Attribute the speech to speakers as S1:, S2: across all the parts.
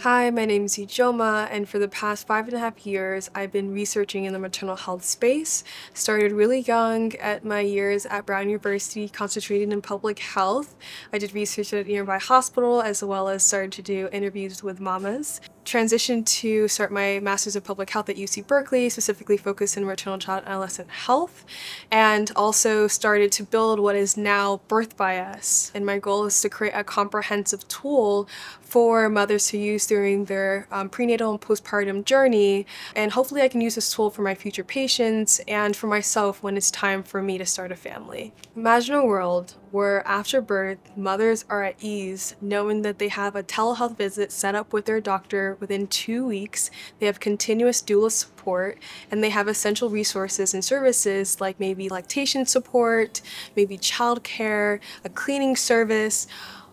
S1: Hi, my name is Ijeoma, and for the past 5.5 years, I've been researching in the maternal health space. Started really young at my years at Brown University, concentrating in public health. I did research at a nearby hospital, as well as started to do interviews with mamas. Transitioned to start my Master's of Public Health at UC Berkeley, specifically focused in maternal child and adolescent health, and also started to build what is now Birth by Us. And my goal is to create a comprehensive tool for mothers to use during their prenatal and postpartum journey, and hopefully I can use this tool for my future patients and for myself when it's time for me to start a family. Imagine a world where after birth, mothers are at ease knowing that they have a telehealth visit set up with their doctor within 2 weeks, they have continuous doula support, and they have essential resources and services like maybe lactation support, maybe childcare, a cleaning service,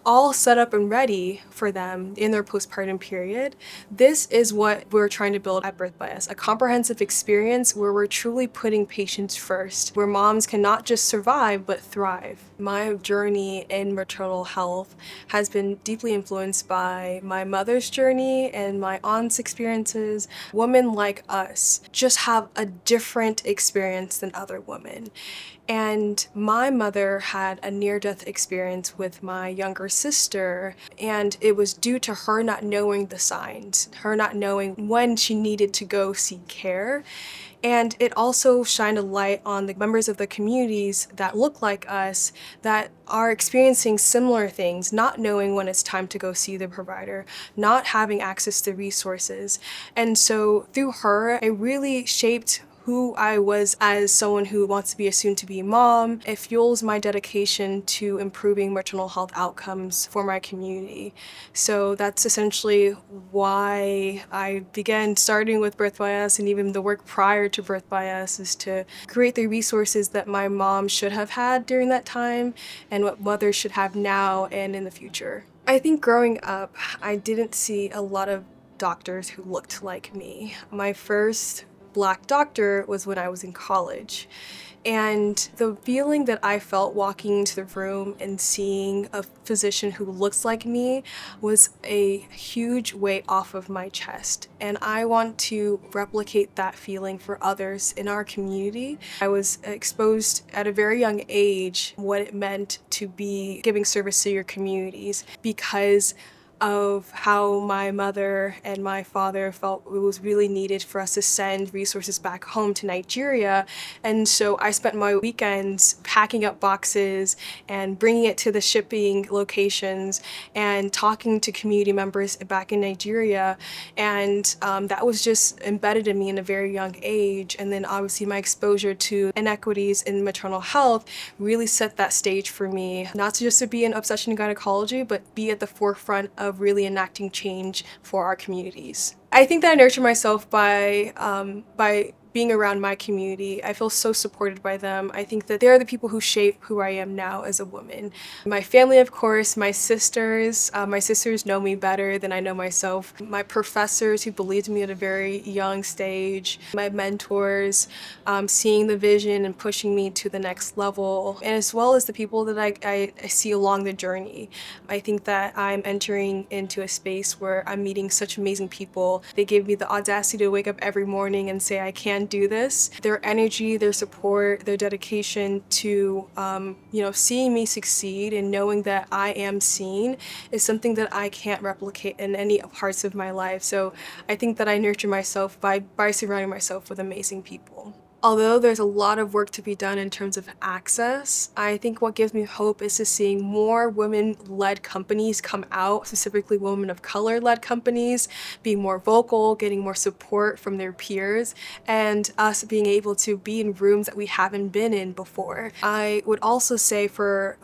S1: all set up and ready for them in their postpartum period. This is what we're trying to build at Birth by Us, a comprehensive experience where we're truly putting patients first, where moms can not just survive but thrive. My journey in maternal health has been deeply influenced by my mother's journey and my aunt's experiences. Women like us just have a different experience than other women. And my mother had a near-death experience with my younger sister, and it was due to her not knowing the signs, her not knowing when she needed to go seek care. And it also shined a light on the members of the communities that look like us that are experiencing similar things, not knowing when it's time to go see the provider, not having access to resources. And so through her, it really shaped who I was as someone who wants to be a soon-to-be mom. It fuels my dedication to improving maternal health outcomes for my community. So that's essentially why I began starting with Birth by Us, and even the work prior to Birth by Us is to create the resources that my mom should have had during that time and what mothers should have now and in the future. I think growing up, I didn't see a lot of doctors who looked like me. My first Black doctor was when I was in college. And the feeling that I felt walking into the room and seeing a physician who looks like me was a huge weight off of my chest. And I want to replicate that feeling for others in our community. I was exposed at a very young age what it meant to be giving service to your communities because of how my mother and my father felt it was really needed for us to send resources back home to Nigeria. And so I spent my weekends packing up boxes and bringing it to the shipping locations and talking to community members back in Nigeria. And that was just embedded in me in a very young age. And then obviously my exposure to inequities in maternal health really set that stage for me, not just to be in obstetrics and gynecology, but be at the forefront of really enacting change for our communities. I think that I nurture myself by being around my community. I feel so supported by them. I think that they're the people who shape who I am now as a woman. My family, of course, my sisters know me better than I know myself. My professors who believed in me at a very young stage, my mentors, seeing the vision and pushing me to the next level, and as well as the people that I see along the journey. I think that I'm entering into a space where I'm meeting such amazing people. They give me the audacity to wake up every morning and say I can do this. Their energy, their support, their dedication to seeing me succeed and knowing that I am seen is something that I can't replicate in any parts of my life. So I think that I nurture myself by surrounding myself with amazing people. Although there's a lot of work to be done in terms of access, I think what gives me hope is to seeing more women-led companies come out, specifically women of color-led companies, being more vocal, getting more support from their peers, and us being able to be in rooms that we haven't been in before. I would also say for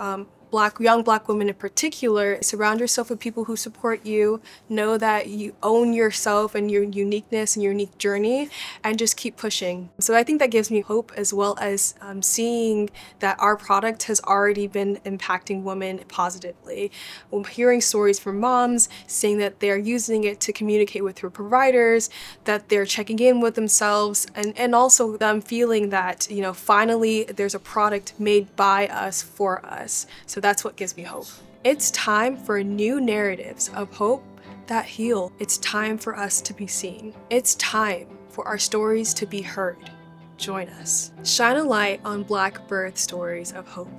S1: young Black women in particular, surround yourself with people who support you, know that you own yourself and your uniqueness and your unique journey, and just keep pushing. So I think that gives me hope, as well as seeing that our product has already been impacting women positively. Hearing stories from moms, saying that they're using it to communicate with their providers, that they're checking in with themselves, and also them feeling that, finally there's a product made by us for us. So that's what gives me hope. It's time for new narratives of hope that heal. It's time for us to be seen. It's time for our stories to be heard. Join us. Shine a light on Black birth stories of hope.